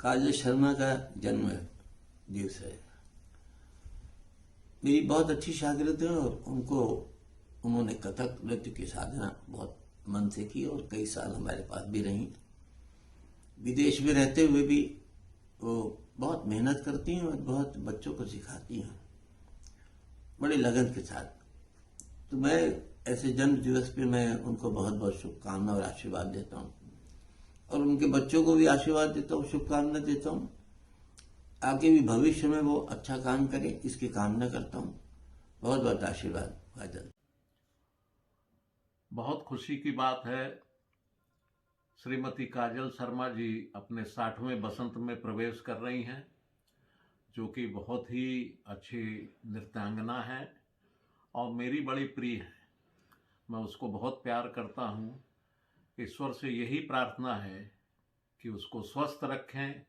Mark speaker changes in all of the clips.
Speaker 1: काजल शर्मा का जन्म दिवस है। मेरी बहुत अच्छी शागिर्द है और उन्होंने कथक नृत्य की साधना बहुत मन से की और कई साल हमारे पास भी रही। विदेश में रहते हुए भी वो बहुत मेहनत करती हैं और बहुत बच्चों को सिखाती हैं बड़े लगन के साथ। तो मैं ऐसे जन्म दिवस पे मैं उनको बहुत बहुत शुभकामना और आशीर्वाद देता हूँ और उनके बच्चों को भी आशीर्वाद देता हूँ, शुभकामना देता हूँ। आगे भी भविष्य में वो अच्छा काम करे इसकी कामना करता हूँ। बहुत बहुत आशीर्वाद काजल।
Speaker 2: बहुत खुशी की बात है, श्रीमती काजल शर्मा जी अपने 60वें बसंत में प्रवेश कर रही हैं, जो कि बहुत ही अच्छी नृत्यांगना है और मेरी बड़ी प्रिय है। मैं उसको बहुत प्यार करता हूँ। ईश्वर से यही प्रार्थना है कि उसको स्वस्थ रखें,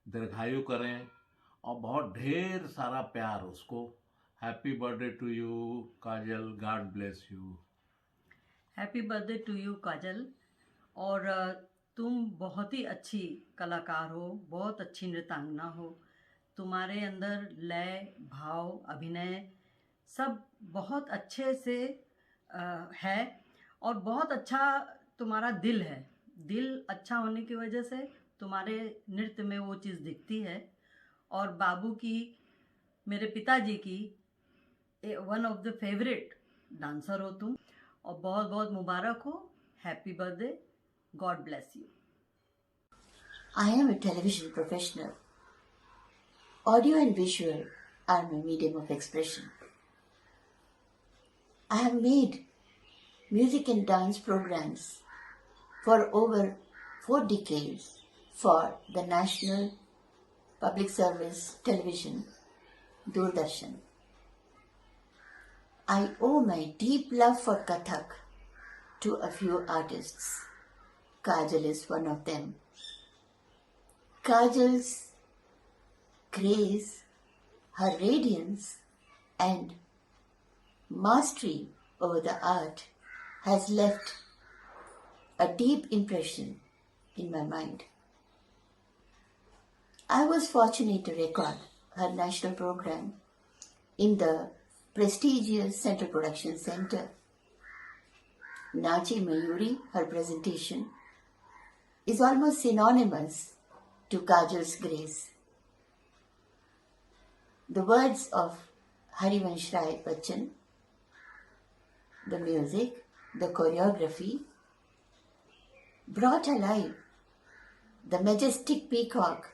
Speaker 2: दीर्घायु करें और बहुत ढेर सारा प्यार उसको। Happy birthday to you Kajal, God bless you.
Speaker 3: Happy birthday to you Kajal. और तुम बहुत ही अच्छी कलाकार हो, बहुत अच्छी नृत्यांगना हो। तुम्हारे अंदर लय, भाव, अभिनय सब बहुत अच्छे से है और बहुत अच्छा तुम्हारा दिल है। दिल अच्छा होने की वजह से तुम्हारे नृत्य में वो चीज़ दिखती है। और बाबू की, मेरे पिताजी की one of the favourite dancer हो तुम और बहुत बहुत मुबारक हो। Happy birthday, God bless you.
Speaker 4: I am a television professional. Audio and visual are my medium of expression. I have made music and dance programs for over 4 decades for the National Public Service Television, Doordarshan. I owe my deep love for Kathak to a few artists. Kajal is one of them. Kajal's grace, her radiance and mastery over the art has left a deep impression in my mind. I was fortunate to record her national program in the prestigious Central Production Center. Nachi Mayuri, her presentation, is almost synonymous to Kajal's grace. The words of Harivansh Rai Bachchan, the music, the choreography, brought alive the majestic peacock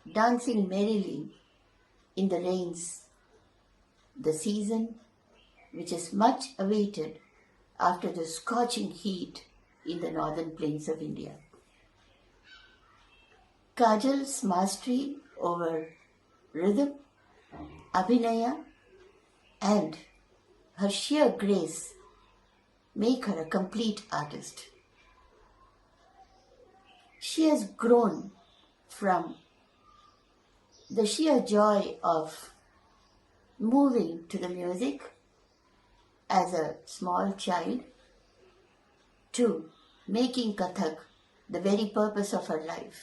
Speaker 4: dancing merrily in the rains, the season which is much awaited after the scorching heat in the northern plains of India. Kajal's mastery over rhythm, abhinaya and her sheer grace make her a complete artist. She has grown from the sheer joy of moving to the music as a small child to making Kathak the very purpose of her life.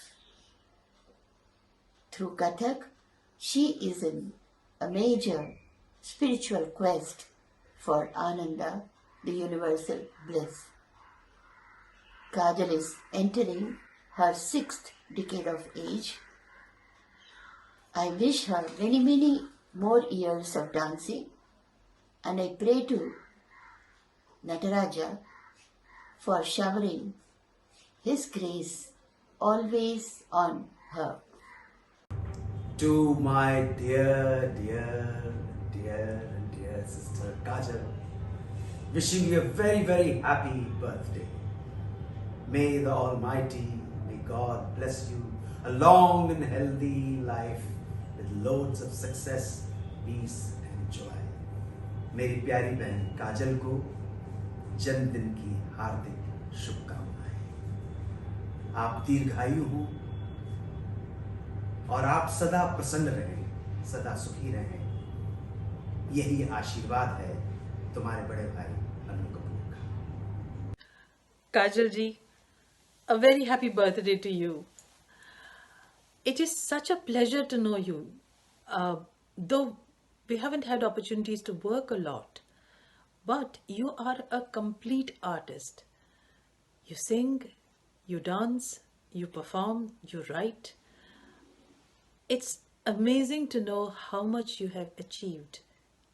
Speaker 4: Through Kathak, she is in a major spiritual quest for Ananda, the universal bliss. Kajal is entering her 6th decade of age. I wish her many, many more years of dancing, and I pray to Nataraja for showering his grace always on her.
Speaker 5: To my dear sister Kajal, wishing you a very, very happy birthday. May the Almighty, may God bless you a long and healthy life with loads of success, peace and joy. मेरी प्यारी बहन काजल को जन्मदिन की हार्दिक शुभकामनाएं। आप दीर्घायु हो और आप सदा प्रसन्न रहें, सदा सुखी रहें, यही आशीर्वाद है तुम्हारे बड़े भाई अनु कपूर का।
Speaker 6: Kajal ji, a very happy birthday to you. It is such a pleasure to know you. Though we haven't had opportunities to work a lot, but you are a complete artist. You sing, you dance, you perform, you write. It's amazing to know how much you have achieved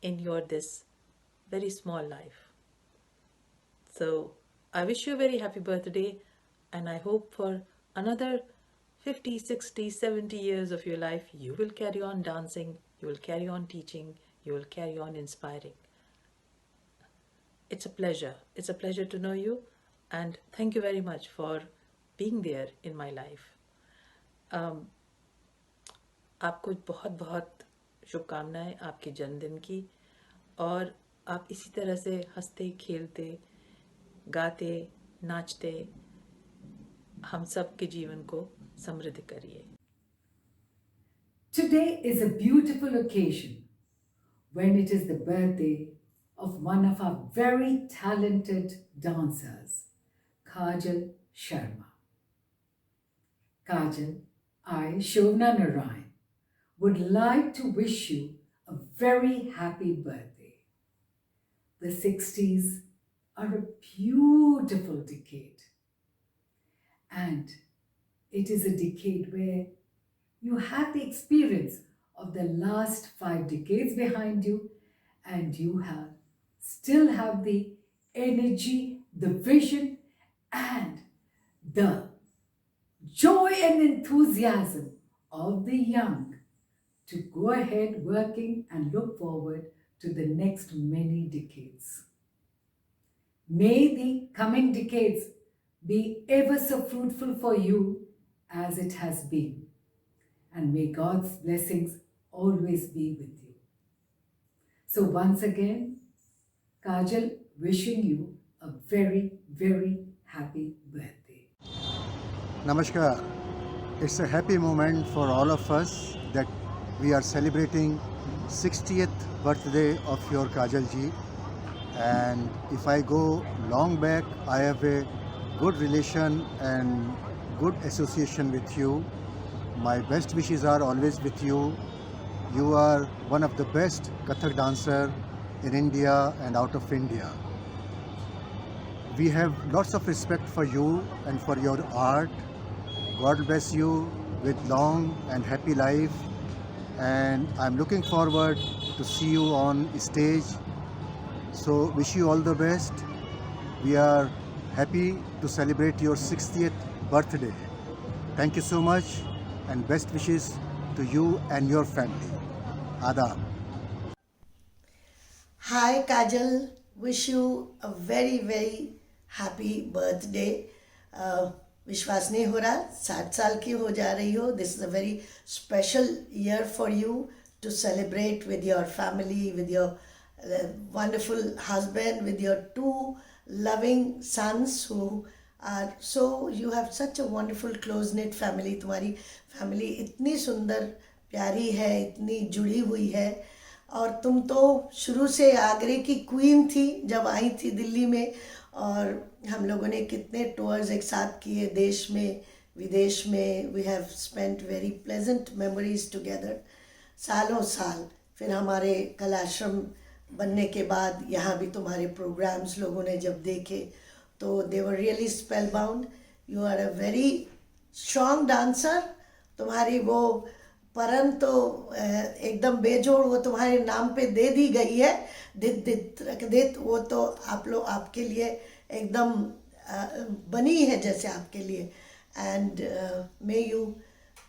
Speaker 6: in your this very small life. So I wish you a very happy birthday, and I hope for another 50, 60, 70 years of your life, you will carry on dancing, you will carry on teaching, you will carry on inspiring. It's a pleasure. It's a pleasure to know you, and thank you very much for being there in my life. आपको बहुत बहुत शुभकामनाएं आपके जन्मदिन की, और आप इसी तरह से हंसते खेलते गाते नाचते हम सब के जीवन को समृद्ध करिए।
Speaker 7: Today is a beautiful occasion when it is the birthday of one of our very talented dancers, Kajal Sharma. Kajal, I, Shobna Narayan, would like to wish you a very happy birthday. The 60s are a beautiful decade, and it is a decade where you have the experience of the last 5 decades behind you, and you still have the energy, the vision, and the joy and enthusiasm of the young to go ahead working and look forward to the next many decades. May the coming decades be ever so fruitful for you as it has been, and may God's blessings always be with you. So once again, Kajal, wishing you a very, very happy birthday.
Speaker 8: Namaskar. It's a happy moment for all of us that we are celebrating 60th birthday of your Kajal ji. And if I go long back, I have a good relation and good association with you. My best wishes are always with you. You are one of the best Kathak dancer in India and out of India. We have lots of respect for you and for your art. God bless you with long and happy life, and I'm looking forward to see you on stage. So wish you all the best. We are happy to celebrate your 60th birthday. Thank you so much, and best wishes to you and your family. Adab.
Speaker 9: Hi Kajal, wish you a very very happy birthday. विश्वास नहीं हो रहा 60 साल की हो जा रही हो. This is a very special year for you to celebrate with your family, with your wonderful husband, with your 2 loving sons who are so, you have such a wonderful close knit family. तुम्हारी family इतनी सुंदर प्यारी है, इतनी जुड़ी हुई है. और तुम तो शुरू से आगरे की क्वीन थी जब आई थी दिल्ली में, और हम लोगों ने कितने टूर्स एक साथ किए देश में विदेश में. We have spent very pleasant memories together सालों साल. फिर हमारे कलाश्रम बनने के बाद यहाँ भी तुम्हारे प्रोग्राम्स लोगों ने जब देखे तो they were really spellbound. You are a very strong dancer. तुम्हारी वो परन तो एकदम बेजोड़ वो तुम्हारे नाम पे दे दी गई है, दित दित रख दित. वो तो आप लोग आपके लिए एकदम बनी है जैसे आपके लिए. And may you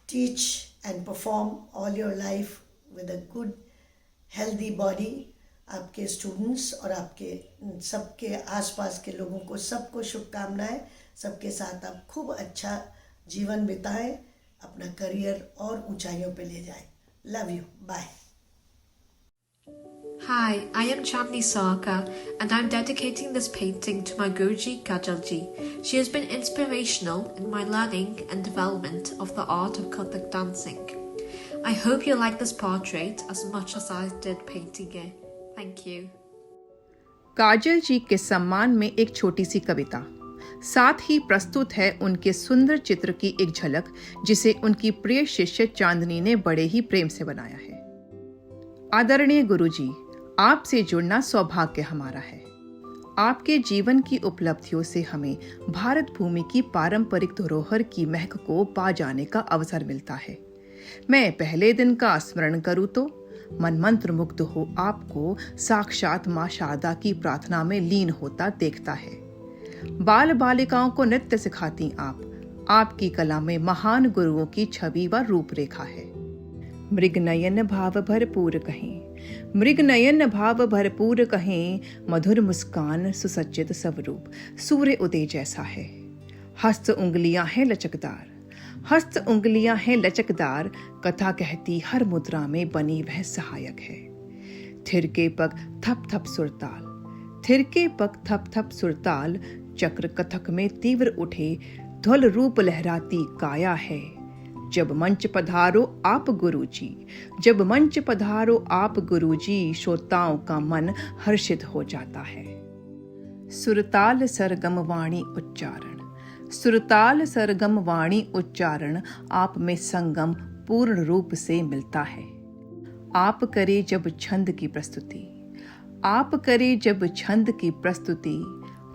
Speaker 9: teach and perform all your life with a good healthy body. आपके स्टूडेंट्स और आपके सबके आसपास के लोगों को सबको शुभकामनाएं. सबके साथ आप खूब अच्छा जीवन बिताएं, अपना करियर और ऊंचाइयों पे ले जाएं. Love you. Bye.
Speaker 10: Hi, I am Chandni Sarkar and I'm dedicating this painting to my Guruji Kajal ji. She has been inspirational in my learning and development of the art of Kathak dancing. I hope you like this portrait as much as I did painting it. Thank you.
Speaker 11: काजल जी के सम्मान में एक छोटी सी कविता. साथ ही प्रस्तुत है उनके सुंदर चित्र की एक झलक जिसे उनकी प्रिय शिष्य चांदनी ने बड़े ही प्रेम से बनाया है. आदरणीय गुरुजी, आपसे जुड़ना सौभाग्य हमारा है. आपके जीवन की उपलब्धियों से हमें भारत भूमि की पारंपरिक धरोहर की महक को पा जाने का अवसर मिलता है. मैं पहले दिन का स्मरण करूं तो मन मंत्र मुग्ध हो आपको साक्षात माँ शारदा की प्रार्थना में लीन होता देखता है. बाल बालिकाओं को नृत्य सिखाती आप. आपकी कला में महान गुरुओं की छवि व रूपरेखा है. मृग नयन भाव भरपूर कहीं, मृग नयन भाव भरपूर कहीं, मधुर मुस्कान सुसज्जित स्वरूप सूर्य उदय जैसा है. हस्त उंगलियां हैं लचकदार, हस्त उंगलियां हैं लचकदार, कथा कहती हर मुद्रा में बनी वह सहायक है. थिरके पग थप थप सुरताल, थिरके पग थप थप सुरताल, चक्र कथक में तीव्र उठे ध्वल रूप लहराती काया है. जब मंच पधारो आप गुरुजी, जब मंच पधारो आप गुरुजी, श्रोताओं का मन हर्षित हो जाता है. सुरताल सरगम वाणी उच्चारण, सुरताल सरगम वाणी उच्चारण, आप में संगम पूर्ण रूप से मिलता है. आप करे जब छंद की प्रस्तुति, आप करे जब छंद की प्रस्तुति,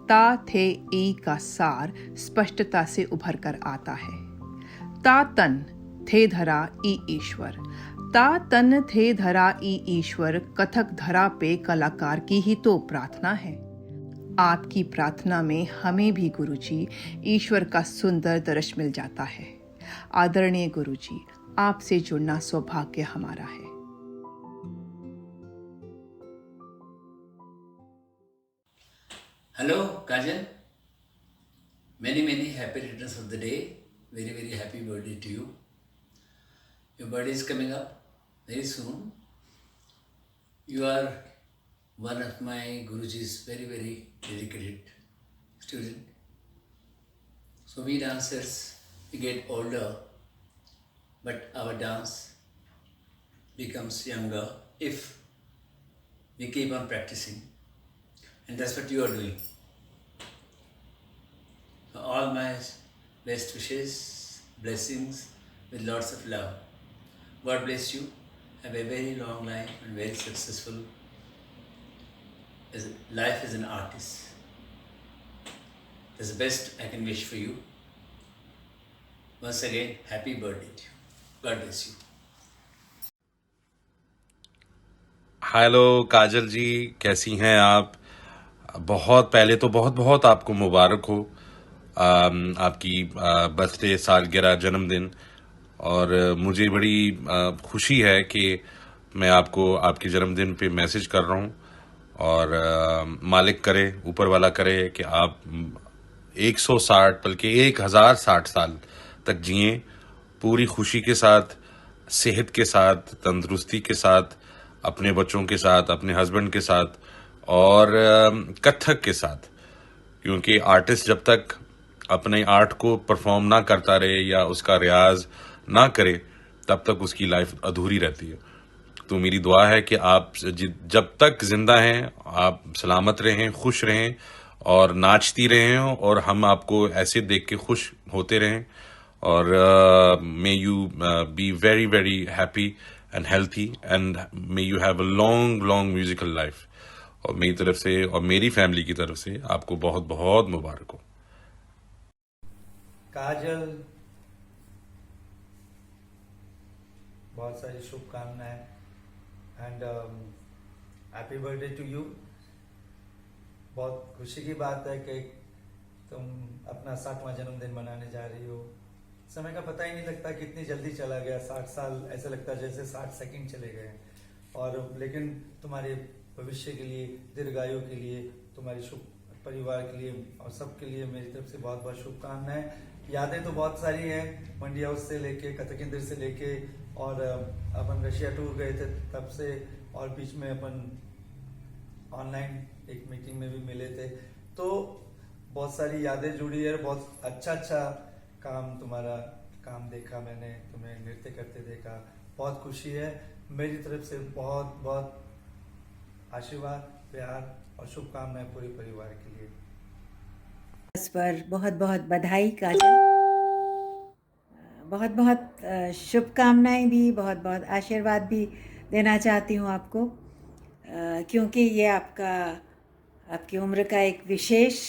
Speaker 11: ता थे ई का सार स्पष्टता से उभर कर आता है. ता तन थे धरा ई ईश्वर, ता तन थे धरा ई ईश्वर, कथक धरा पे कलाकार की ही तो प्रार्थना है. आपकी प्रार्थना में हमें भी गुरुजी ईश्वर का सुंदर दर्श मिल जाता है. आदरणीय गुरुजी, आपसे जुड़ना सौभाग्य हमारा है.
Speaker 12: Hello, Kajal. Many happy returns of the day. Very happy birthday to you. Your birthday is coming up very soon. You are one of my Guruji's very dedicated student. So we dancers, we get older, but our dance becomes younger if we keep on practicing. And that's what you are doing. So all my best wishes, blessings with lots of love. God bless you. Have a very long life and very successful life as an artist. That's the best I can wish for you. Once again, happy birthday to you. God bless you.
Speaker 13: Hello Kajal ji, कैसी हैं आप? बहुत पहले तो बहुत आपको मुबारक हो आपकी बर्थडे, सालगिरह, जन्मदिन. और मुझे बड़ी खुशी है कि मैं आपको आपके जन्मदिन पे मैसेज कर रहा हूँ. और मालिक करे, ऊपर वाला करे कि आप 160 बल्कि 1060 साल तक जिए, पूरी खुशी के साथ, सेहत के साथ, तंदुरुस्ती के साथ, अपने बच्चों के साथ, अपने हस्बैंड के साथ और कथक के साथ. क्योंकि आर्टिस्ट जब तक अपने आर्ट को परफॉर्म ना करता रहे या उसका रियाज ना करे तब तक उसकी लाइफ अधूरी रहती है. तो मेरी दुआ है कि आप जब तक जिंदा हैं आप सलामत रहें, खुश रहें और नाचती रहें, और हम आपको ऐसे देख के खुश होते रहें, और may you be very very happy and healthy, and may you have a long long musical life. और मेरी तरफ से और मेरी फैमिली की तरफ से आपको बहुत बहुत मुबारक हो।
Speaker 5: काजल, बहुत सारी शुभकामनाएं and happy birthday to you. बहुत खुशी की बात है कि तुम अपना 60वां जन्मदिन मनाने जा रही हो। समय का पता ही नहीं लगता, कितनी जल्दी चला गया। 60 साल ऐसा लगता है जैसे 60 सेकंड चले गए। और लेकिन तुम्हारे भविष्य के लिए, दीर्घायु के लिए, तुम्हारी शुभ परिवार के लिए और सबके लिए मेरी तरफ से बहुत बहुत शुभकामनाएं। यादें तो बहुत सारी हैं, मंडी हाउस से लेके, कथक केंद्र से लेके, और अपन रशिया टूर गए थे तब से, और बीच में अपन ऑनलाइन एक मीटिंग में भी मिले थे। तो बहुत सारी यादें जुड़ी है। बहुत अच्छा तुम्हारा काम देखा मैंने, तुम्हें नृत्य करते देखा, बहुत खुशी है। मेरी तरफ से बहुत बहुत आशीर्वाद, प्यार और शुभकामनाएं पूरे परिवार के लिए।
Speaker 14: इस पर बहुत बहुत बधाई काजल, बहुत बहुत शुभकामनाएं भी, बहुत बहुत आशीर्वाद भी देना चाहती हूँ आपको, क्योंकि ये आपकी उम्र का एक विशेष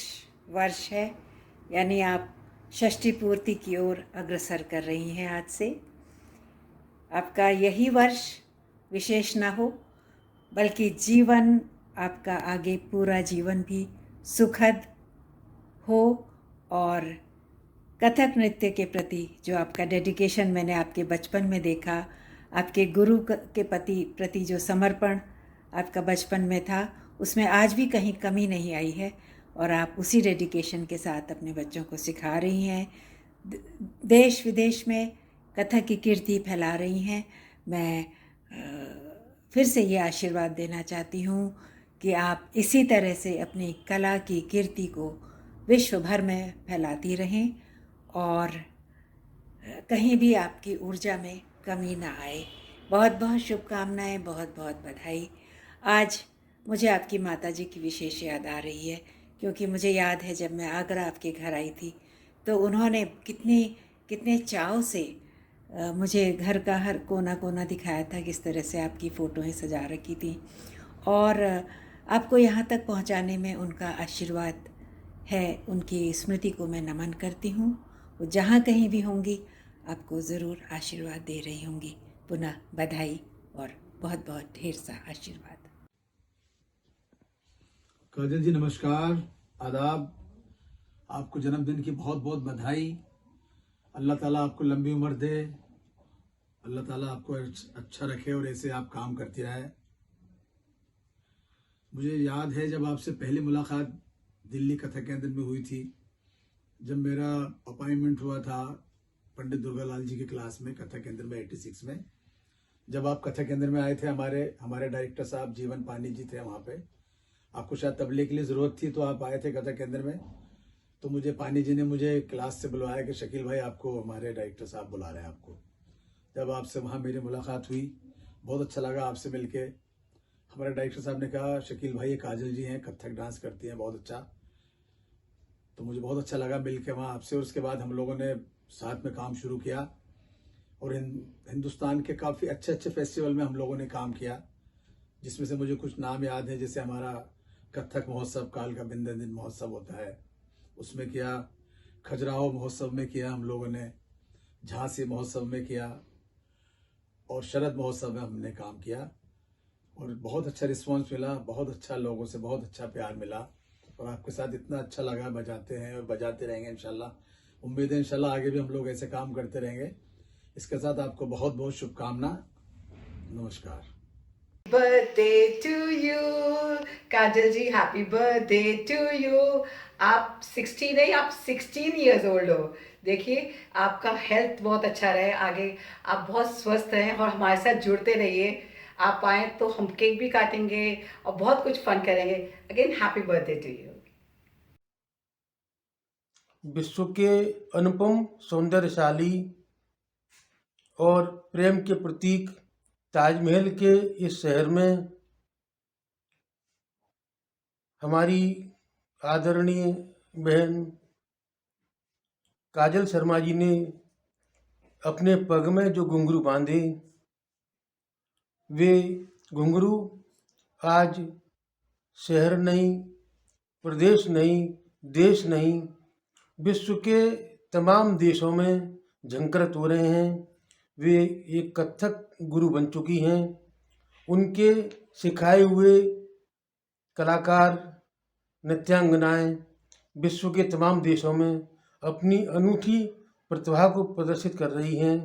Speaker 14: वर्ष है। यानी आप षष्ठी पूर्ति की ओर अग्रसर कर रही हैं आज से। आपका यही वर्ष विशेष ना हो, बल्कि जीवन आपका आगे पूरा जीवन भी सुखद हो, और कथक नृत्य के प्रति जो आपका डेडिकेशन मैंने आपके बचपन में देखा, आपके गुरु के प्रति जो समर्पण आपका बचपन में था, उसमें आज भी कहीं कमी नहीं आई है, और आप उसी डेडिकेशन के साथ अपने बच्चों को सिखा रही हैं, देश विदेश में कथक की कीर्ति फैला रही हैं। मैं फिर से ये आशीर्वाद देना चाहती हूँ कि आप इसी तरह से अपनी कला की कीर्ति को विश्व भर में फैलाती रहें, और कहीं भी आपकी ऊर्जा में कमी ना आए। बहुत बहुत शुभकामनाएं, बहुत बहुत बधाई। आज मुझे आपकी माताजी की विशेष याद आ रही है, क्योंकि मुझे याद है जब मैं आगरा आपके घर आई थी तो उन्होंने कितने चाव से मुझे घर का हर कोना कोना दिखाया था, किस तरह से आपकी फ़ोटोएं सजा रखी थी, और आपको यहाँ तक पहुँचाने में उनका आशीर्वाद है। उनकी स्मृति को मैं नमन करती हूँ। वो जहाँ कहीं भी होंगी आपको ज़रूर आशीर्वाद दे रही होंगी। पुनः बधाई और बहुत बहुत ढेर सा आशीर्वाद।
Speaker 15: काजल जी नमस्कार, आदाब। आपको जन्मदिन की बहुत बहुत बधाई। अल्लाह ताला आपको लंबी उम्र दे, अल्लाह ताला आपको अच्छा रखे और ऐसे आप काम करती रहे। मुझे याद है जब आपसे पहली मुलाकात दिल्ली कथक केंद्र में हुई थी, जब मेरा अपॉइंटमेंट हुआ था पंडित दुर्गालाल जी की क्लास में कथक केंद्र में 86 में। जब आप कथक केंद्र में आए थे, हमारे डायरेक्टर साहब जीवन पानी जी थे वहाँ पे। आपको शायद तबले के लिए ज़रूरत थी तो आप आए थे कथक केंद्र में। तो मुझे पानी जी ने मुझे क्लास से बुलवाया कि शकील भाई आपको हमारे डायरेक्टर साहब बुला रहे हैं आपको। जब आपसे वहाँ मेरी मुलाकात हुई, बहुत अच्छा लगा आपसे मिलके। हमारे डायरेक्टर साहब ने कहा शकील भाई ये काजल जी हैं, कथक डांस करती हैं, बहुत अच्छा। तो मुझे बहुत अच्छा लगा मिल के वहाँ आपसे। और उसके बाद हम लोगों ने साथ में काम शुरू किया, और हिंदुस्तान के काफ़ी अच्छे फेस्टिवल में हम लोगों ने काम किया, जिसमें से मुझे कुछ नाम याद है। जैसे हमारा कथक महोत्सव, काल का बिंदन महोत्सव होता है, उसमें किया। खजुराहो महोत्सव में किया हम लोगों ने, झांसी महोत्सव में किया, और शरद महोत्सव में हमने काम किया, और बहुत अच्छा रिस्पांस मिला, बहुत अच्छा लोगों से बहुत अच्छा प्यार मिला। और आपके साथ इतना अच्छा लगा, बजाते हैं और बजाते रहेंगे इंशाल्लाह। उम्मीद है इंशाल्लाह आगे भी हम लोग ऐसे काम करते रहेंगे। इसके साथ आपको बहुत बहुत शुभकामना। नमस्कार।
Speaker 16: Birthday to you Kajal ji, happy birthday to you. आप 60 नहीं, आप 16 ईयर्स ओल्ड हो। देखिए आपका हेल्थ बहुत अच्छा रहे, आगे आप बहुत स्वस्थ रहें और हमारे साथ जुड़ते रहिए। आप आए तो हम केक भी काटेंगे और बहुत कुछ फन करेंगे। Again happy birthday to you.
Speaker 17: विश्व के अनुपम सौंदर्यशाली और प्रेम के प्रतीक ताजमहल के इस शहर में हमारी आदरणीय बहन काजल शर्मा जी ने अपने पग में जो घुंघरू बांधे, वे घुंघरू आज शहर नहीं, प्रदेश नहीं, देश नहीं, विश्व के तमाम देशों में झंकृत हो रहे हैं। वे एक कथक गुरु बन चुकी हैं। उनके सिखाए हुए कलाकार, नृत्यांगनाएं विश्व के तमाम देशों में अपनी अनूठी प्रतिभा को प्रदर्शित कर रही हैं।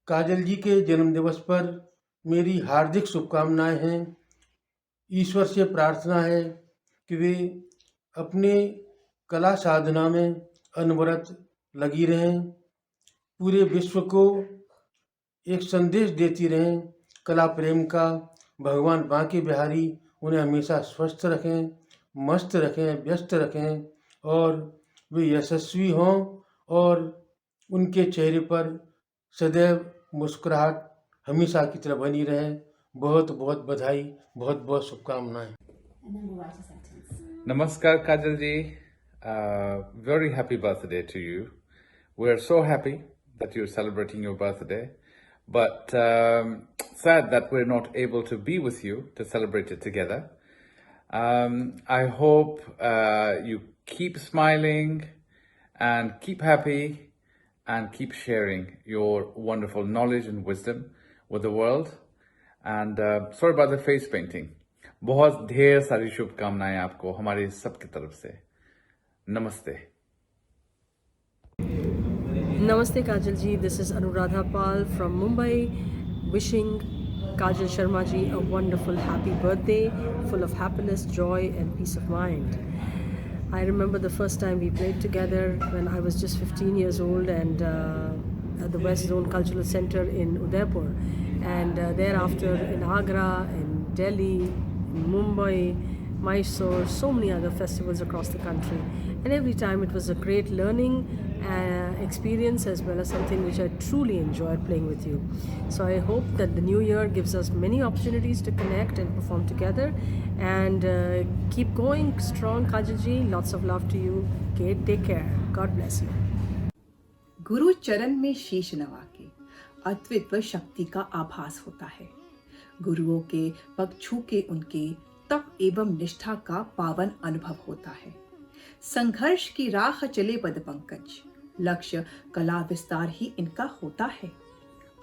Speaker 17: काजल जी के जन्मदिवस पर मेरी हार्दिक शुभकामनाएं हैं। ईश्वर से प्रार्थना है कि वे अपने कला साधना में अनवरत लगी रहें, पूरे विश्व को एक संदेश देती रहें कला प्रेम का। भगवान बांके बिहारी उन्हें हमेशा स्वस्थ रखें, मस्त रखें, व्यस्त रखें और वे यशस्वी हों और उनके चेहरे पर सदैव मुस्कुराहट हमेशा की तरह बनी रहे। बहुत बहुत बधाई, बहुत बहुत शुभकामनाएं।
Speaker 18: Namaskar Kajal ji, very happy birthday to you. We are so happy that you're celebrating your birthday, but sad that we're not able to be with you to celebrate it together. I hope you keep smiling and keep happy and keep sharing your wonderful knowledge and wisdom with the world. And sorry about the face painting. बहुत ढेर सारी शुभकामनाएं आपको हमारी सबकी तरफ से। नमस्ते।
Speaker 19: Namaste Kajal ji, this is Anuradha Pal from Mumbai, wishing Kajal Sharma ji a wonderful happy birthday, full of happiness, joy and peace of mind. I remember the first time we played together when I was just 15 years old and at the West Zone Cultural Center in Udaipur, and thereafter in Agra, in Delhi, in Mumbai, Mysore, so many other festivals across the country, and every time it was a great learning experience as well as something which I truly enjoyed playing with you. So I hope that the new year gives us many opportunities to connect and perform together, and keep going strong Kajal ji. Lots of love to you. Okay, take care. God bless you.
Speaker 11: गुरु चरण में शीश नवा के अद्वितीय शक्ति का आभास होता है। गुरुओं के पग छू के उनके तप एवं निष्ठा का पावन अनुभव होता है। संघर्ष की राह चले पद पंकज, लक्ष्य कला विस्तार ही इनका होता है।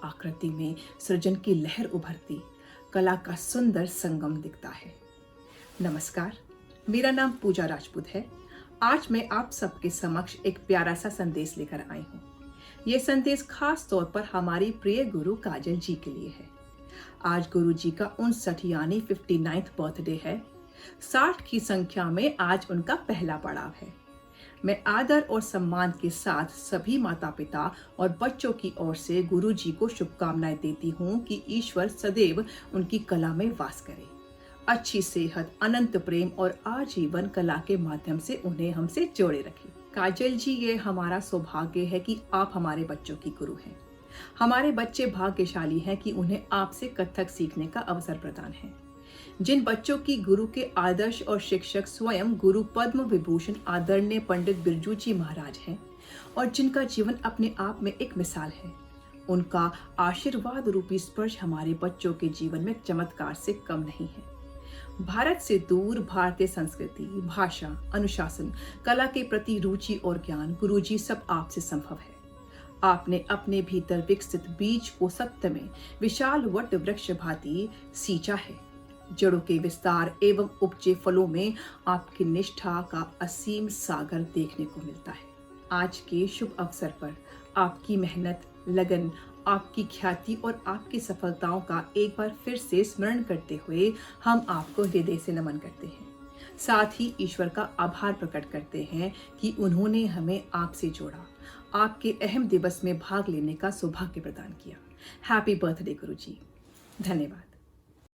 Speaker 11: आकृति में सृजन की लहर उभरती, कला का सुंदर संगम दिखता है। नमस्कार, मेरा नाम पूजा राजपूत है। आज मैं आप सबके समक्ष एक प्यारा सा संदेश लेकर आई हूँ। ये संदेश खास तौर पर हमारी प्रिय गुरु काजल जी के लिए है। आज गुरु जी का 59 यानी 59th बर्थडे है। 60 की संख्या में आज उनका पहला पड़ाव है। मैं आदर और सम्मान के साथ सभी माता पिता और बच्चों की ओर से गुरु जी को शुभकामनाएं देती हूँ कि ईश्वर सदैव उनकी कला में वास करे, अच्छी सेहत, अनंत प्रेम और आजीवन कला के माध्यम से उन्हें हमसे जोड़े रखे। काजल जी, ये हमारा सौभाग्य है कि आप हमारे बच्चों की गुरु हैं। हमारे बच्चे भाग्यशाली हैं कि उन्हें आपसे कथक सीखने का अवसर प्रदान है। जिन बच्चों की गुरु के आदर्श और शिक्षक स्वयं गुरु पद्म विभूषण आदरणीय पंडित बिरजू जी महाराज हैं और जिनका जीवन अपने आप में एक मिसाल है, उनका आशीर्वाद रूपी स्पर्श हमारे बच्चों के जीवन में चमत्कार से कम नहीं है। भारत से दूर भारतीय संस्कृति, भाषा, अनुशासन, कला के प्रति रुचि और ज्ञान गुरुजी सब आपसे संभव है। आपने अपने भीतर विकसित बीज को सत्य में विशाल वट वृक्ष भांति सींचा है। जड़ों के विस्तार एवं उपजे फलों में आपकी निष्ठा का असीम सागर देखने को मिलता है। आज के शुभ अवसर पर आपकी मेहनत, लगन, आपकी ख्याति और आपकी सफलताओं का एक बार फिर से स्मरण करते हुए हम आपको हृदय से नमन करते हैं। साथ ही ईश्वर का आभार प्रकट करते हैं कि उन्होंने हमें आपसे जोड़ा, आपके अहम दिवस में भाग लेने का सौभाग्य प्रदान किया। हैप्पी बर्थडे गुरुजी। धन्यवाद।